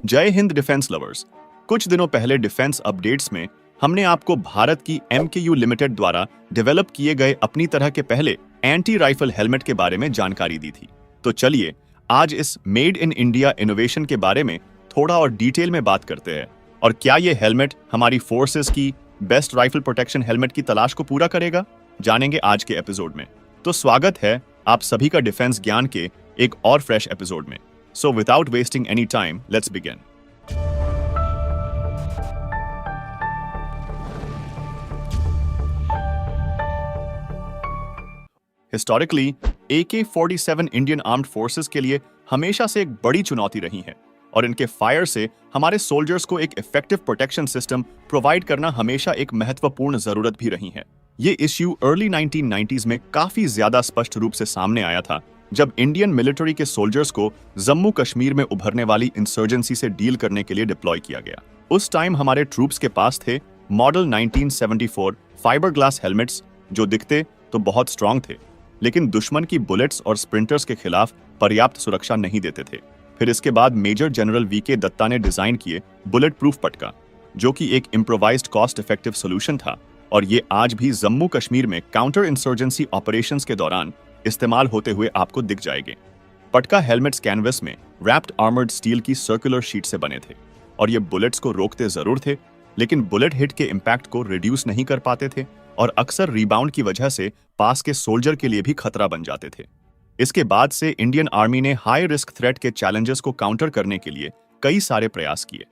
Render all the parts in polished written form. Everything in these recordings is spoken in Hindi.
जय हिंद डिफेंस लवर्स। कुछ दिनों पहले डिफेंस अपडेट्स में हमने आपको भारत की MKU लिमिटेड द्वारा डेवलप किए गए अपनी तरह के पहले एंटी राइफल हेलमेट के बारे में जानकारी दी थी। तो चलिए आज इस मेड इन इंडिया इनोवेशन के बारे में थोड़ा और डिटेल में बात करते हैं और क्या ये हेलमेट हमारी फोर्सेस की बेस्ट राइफल प्रोटेक्शन हेलमेट की तलाश को पूरा करेगा, जानेंगे आज के एपिसोड में। तो स्वागत है आप सभी का डिफेंस ज्ञान के एक और फ्रेश एपिसोड में। So without wasting any time, let's begin. Historically, AK-47 Indian armed forces के लिए हमेशा से एक बड़ी चुनौती रही है और इनके फायर से हमारे सोल्जर्स को एक इफेक्टिव प्रोटेक्शन सिस्टम प्रोवाइड करना हमेशा एक महत्वपूर्ण जरूरत भी रही है। ये इश्यू अर्ली 1990s में काफी ज्यादा स्पष्ट रूप से सामने आया था जब इंडियन मिलिट्री के सोल्जर्स को जम्मू कश्मीर में उभरने वाली इंसर्जेंसी से डील करने के लिए डिप्लॉय किया गया। उस टाइम हमारे ट्रूप्स के पास थे मॉडल 1974 फाइबर ग्लास हेलमेट्स जो दिखते तो बहुत स्ट्रांग थे, लेकिन दुश्मन की बुलेट्स और स्प्रिंटर्स के खिलाफ पर्याप्त सुरक्षा नहीं देते थे। फिर इसके बाद मेजर जनरल VK दत्ता ने डिजाइन किए बुलेट प्रूफ पटका, जो कि एक इम्प्रोवाइज्ड कॉस्ट इफेक्टिव सोल्यूशन था और ये आज भी जम्मू कश्मीर में काउंटर इंसर्जेंसी ऑपरेशंस के दौरान इस्तेमाल होते हुए आपको दिख जाएंगे। पटका हेलमेट्स कैनवस में रैप्ड आर्मर्ड स्टील की सर्कुलर शीट से बने थे और ये बुलेट्स को रोकते जरूर थे, लेकिन बुलेट हिट के इम्पैक्ट को रिड्यूस नहीं कर पाते थे और अक्सर रिबाउंड की वजह से पास के सोल्जर के लिए भी खतरा बन जाते थे। इसके बाद से इंडियन आर्मी ने हाई रिस्क थ्रेट के चैलेंजेस को काउंटर करने के लिए कई सारे प्रयास किए।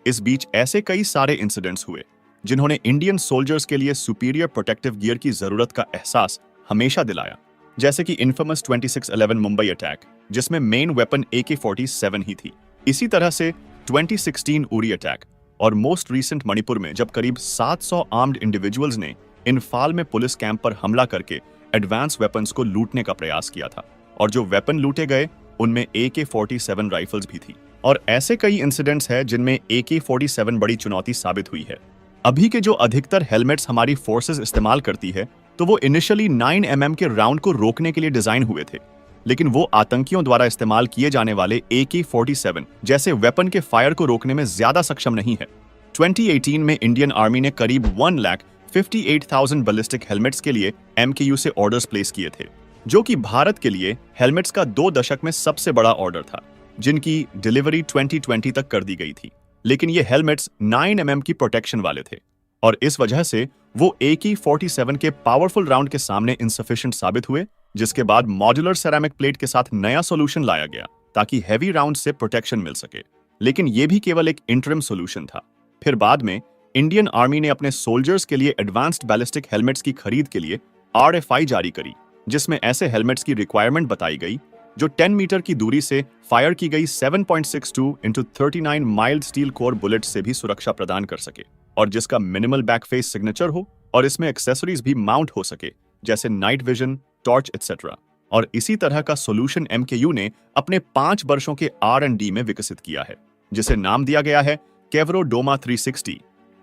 इस बीच ऐसे कई सारे इंसिडेंट्स हुए जिन्होंने इंडियन सोल्जर्स के लिए सुपीरियर प्रोटेक्टिव गियर की जरूरत का एहसास हमेशा दिलाया, जैसे कि इन्फेमस 2611 मुंबई अटैक जिसमें मेन वेपन AK-47 ही थी। इसी तरह से 2016 उरी अटैक और मोस्ट रीसेंट मणिपुर में जब करीब 700 आर्म्ड इंडिविजुअल्स ने इन्फाल में पुलिस कैंप पर हमला करके एडवांस वेपन्स को लूटने का प्रयास किया था और जो वेपन लूटे गए उनमें AK-47 राइफल्स भी थी। और ऐसे कई इंसिडेंट्स हैं जिनमें AK-47 बड़ी चुनौती साबित हुई है। अभी के जो अधिकतर हेलमेट्स हमारी फोर्सेस इस्तेमाल करती है तो वो इनिशियली 9mm के राउंड को रोकने के लिए डिजाइन हुए थे, लेकिन वो आतंकियों द्वारा इस्तेमाल किए जाने वाले AK-47 जैसे वेपन के फायर को रोकने में ज्यादा सक्षम नहीं है। 2018 में इंडियन आर्मी ने करीब 1,58,000 बैलिस्टिक हेलमेट्स के लिए MKU से ऑर्डर्स प्लेस किए थे, जो कि भारत के लिए हेलमेट्स का 2 दशक में सबसे बड़ा ऑर्डर था, जिनकी डिलीवरी 2020 तक कर दी गई थी। लेकिन ये हेलमेट्स 9mm की प्रोटेक्शन वाले थे और इस वजह से वो AK-47 के पावरफुल राउंड के सामने इनसफिशिएंट साबित हुए, जिसके बाद मॉड्यूलर सेरामिक प्लेट के साथ नया सॉल्यूशन लाया गया ताकि हैवी राउंड से प्रोटेक्शन मिल सके। लेकिन ये भी केवल एक इंटरिम सॉल्यूशन था। फिर बाद में इंडियन आर्मी ने अपने सोल्जर्स के लिए एडवांस्ड बैलिस्टिक हेलमेट्स की खरीद के लिए RFI जारी करी, जिसमें ऐसे हेलमेट्स की रिक्वायरमेंट बताई गई जो 10 मीटर की दूरी से फायर की गई 7.62 × 39 माइल्ड स्टील कोर बुलेट से भी सुरक्षा प्रदान कर सके और जिसका मिनिमल बैक फेस सिग्नेचर हो और इसमें एक्सेसरीज भी माउंट हो सके जैसे नाइट विजन, टॉर्च एटसेट्रा। और इसी तरह का सॉल्यूशन MKU ने अपने 5 वर्षों के R&D में विकसित किया है, जिसे नाम दिया गया है केवरोडोमा 360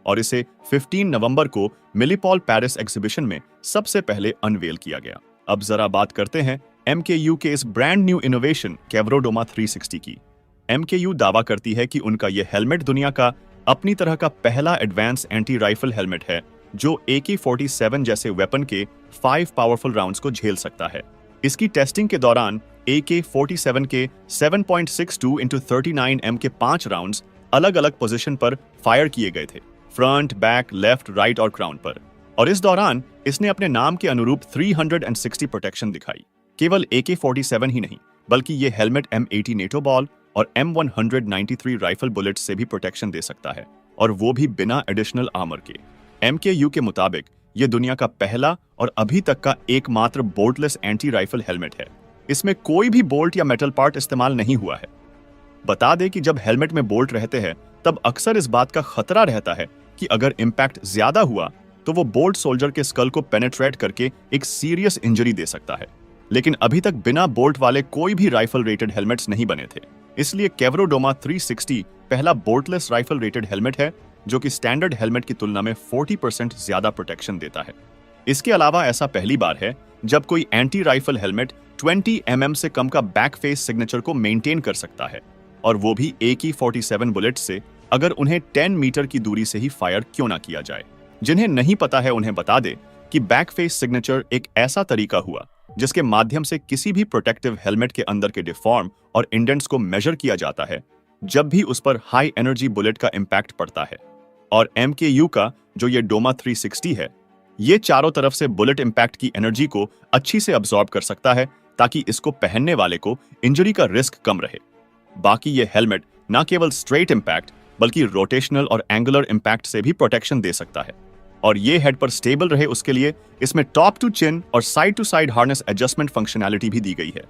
और इसे 15 नवंबर को मिलीपॉल पेरिस एग्जीबिशन में सबसे पहले अनवेल किया गया। अब जरा बात करते हैं MKU के इस ब्रांड न्यू इनोवेशन केवरोडोमा 360 की। MKU दावा करती है कि उनका यह हेलमेट दुनिया का अपनी तरह का पहला एडवांस एंटी राइफल हेलमेट है जो AK-47 जैसे वेपन के 5 पावरफुल राउंड्स को झेल सकता है। इसकी टेस्टिंग के दौरान AK-47 के 7.62 × 39mm के 5 राउंड्स अलग अलग पोजीशन पर फायर किए गए थे, फ्रंट, बैक, लेफ्ट, राइट और क्राउन पर। और इस दौरान इसने अपने नाम के अनुरूप 360 प्रोटेक्शन दिखाई। केवल AK-47 ही नहीं, बल्कि ये हेलमेट M80 नेटो बॉल और M193 राइफल बुलेट्स से भी प्रोटेक्शन दे सकता है, और वो भी बिना एडिशनल आर्मर के। MKU के मुताबिक ये दुनिया का पहला और अभी तक का एकमात्र बोल्टलेस एंटी राइफल हेलमेट है। इसमें कोई भी बोल्ट या मेटल पार्ट इस्तेमाल नहीं हुआ है। बता दें कि जब हेलमेट में बोल्ट रहते हैं तब अक्सर इस बात का खतरा रहता है कि अगर इम्पैक्ट ज्यादा हुआ तो वो बोल्ट सोल्जर के स्कल को पेनेट्रेट करके एक सीरियस इंजरी दे सकता है। लेकिन अभी तक बिना बोल्ट वाले कोई भी राइफल रेटेड हेलमेट्स नहीं बने थे, इसलिए केवरोडोमा 360 पहला बोल्टलेस राइफल रेटेड हेलमेट है जो कि स्टैंडर्ड हेलमेट की तुलना में 40% ज्यादा प्रोटेक्शन देता है। इसके अलावा ऐसा पहली बार है जब कोई एंटी राइफल हेलमेट 20 mm से कम का बैक फेस सिग्नेचर को मेंटेन कर सकता है, और वो भी AK-47 बुलेट से, अगर उन्हें 10 मीटर की दूरी से ही फायर क्यों ना किया जाए। जिन्हें नहीं पता है उन्हें बता दे कि बैक फेस सिग्नेचर एक ऐसा तरीका हुआ जिसके माध्यम से किसी भी प्रोटेक्टिव हेलमेट के अंदर के डिफॉर्म और इंडेंट्स को मेजर किया जाता है जब भी उस पर हाई एनर्जी बुलेट का इंपैक्ट पड़ता है। और MKU का जो ये डोमा 360 है, ये चारों तरफ से बुलेट इंपैक्ट की एनर्जी को अच्छी से अब्सॉर्ब कर सकता है ताकि इसको पहनने वाले को इंजरी का रिस्क कम रहे। बाकी ये हेलमेट न केवल स्ट्रेट इंपैक्ट बल्कि रोटेशनल और एंगुलर इंपैक्ट से भी प्रोटेक्शन दे सकता है। और ये हेड पर स्टेबल रहे उसके लिए इसमें टॉप टू चिन और side to side harness adjustment functionality भी दी गई है।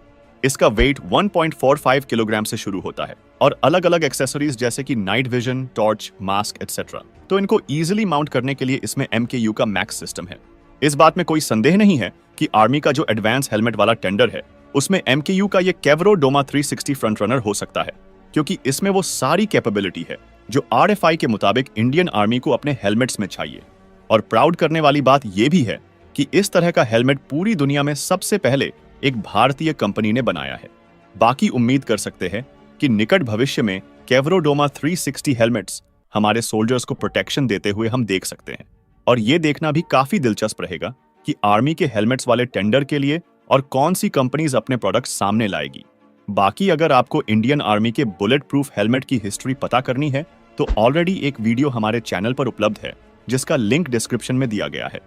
इसका वेट 1.45 किलोग्राम से शुरू होता है और अलग अलग एक्सेसरीज जैसे कि night vision, torch, mask etcetera, तो इनको इजीली माउंट करने के लिए इसमें MKU का मैक्स सिस्टम है। इस बात में कोई संदेह नहीं है कि आर्मी का जो एडवांस हेलमेट वाला टेंडर है उसमें MKU का ये केवरो डोमा 360 फ्रंट रनर हो सकता है, क्योंकि इसमें वो सारी कैपेबिलिटी है जो RFI के मुताबिक इंडियन आर्मी को अपने हेलमेट्स में चाहिए। और प्राउड करने वाली बात यह भी है कि इस तरह का हेलमेट पूरी दुनिया में सबसे पहले एक भारतीय कंपनी ने बनाया है। बाकी उम्मीद कर सकते हैं कि निकट भविष्य में केवरो डोमा 360 हेलमेट्स हमारे सोल्जर्स को प्रोटेक्शन देते हुए हम देख सकते हैं। और ये देखना भी काफी दिलचस्प रहेगा कि आर्मी के हेलमेट्स वाले टेंडर के लिए और कौन सी कंपनीज अपने प्रोडक्ट्स सामने लाएगी। बाकी अगर आपको इंडियन आर्मी के बुलेट प्रूफ हेलमेट की हिस्ट्री पता करनी है तो ऑलरेडी एक वीडियो हमारे चैनल पर उपलब्ध है जिसका लिंक डिस्क्रिप्शन में दिया गया है।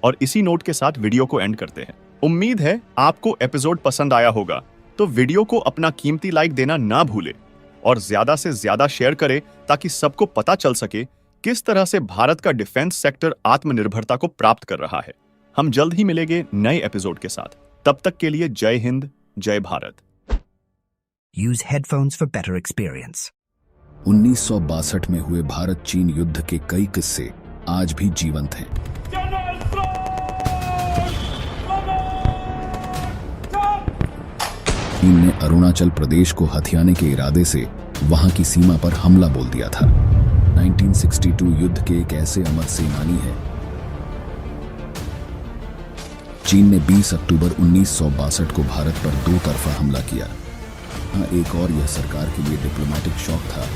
और इसी नोट के साथ वीडियो को एंड करते हैं। उम्मीद है आपको एपिसोड पसंद आया होगा, तो वीडियो को अपना कीमती लाइक देना ना भूले और ज्यादा से ज्यादा शेयर करें ताकि सबको पता चल सके किस तरह से भारत का डिफेंस सेक्टर आत्मनिर्भरता को प्राप्त कर रहा है। हम जल्द ही मिलेंगे नए एपिसोड के साथ। तब तक के लिए जय हिंद, जय Bharat. Use headphones for better experience. 1962 में हुए भारत चीन युद्ध के कई किस्से आज भी जीवंत हैं। चीन ने अरुणाचल प्रदेश को हथियाने के इरादे से वहां की सीमा पर हमला बोल दिया था। 1962 युद्ध के एक ऐसे अमर सेनानी हैं। चीन ने 20 अक्टूबर 1962 को भारत पर दो तरफा हमला किया। हाँ, एक और यह सरकार के लिए डिप्लोमेटिक शॉक था।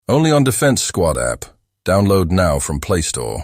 Only on Defense Squad app. Download now from Play Store.